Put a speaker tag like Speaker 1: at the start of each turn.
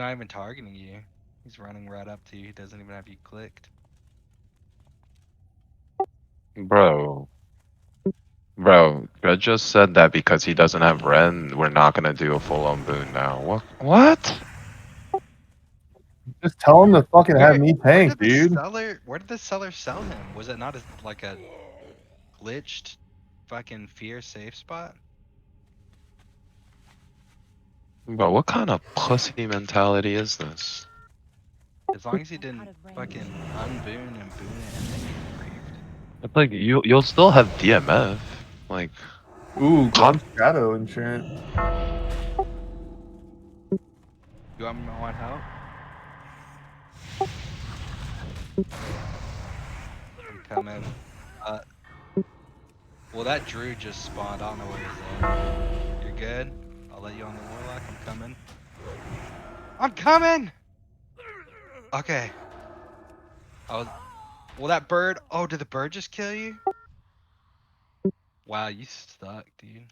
Speaker 1: not even targeting you. He's running right up to you. He doesn't even have you clicked.
Speaker 2: Bro. Bro, Red just said that because he doesn't have Ren, we're not gonna do a full-on boon now. What? What?
Speaker 3: Just tell him to fucking have
Speaker 1: Where
Speaker 3: me
Speaker 1: where
Speaker 3: tank,
Speaker 1: did the
Speaker 3: dude.
Speaker 1: seller where did the seller sell him? Was it not like a glitched fucking fear safe spot?
Speaker 2: Bro, what kind of pussy mentality is this?
Speaker 1: As long as he didn't fucking unboon and boon it and then get griefed.
Speaker 2: It's like you'll still have DMF. Like
Speaker 3: Ooh, Grump Shadow and shit.
Speaker 1: You want help? I'm coming. Uh well that Drew just spawned. I don't know where he's at. You're good? I'll let you on the warlock. I'm coming. I'm coming! Okay. Oh, well, that bird. Oh, did the bird just kill you? Wow, you stuck, dude.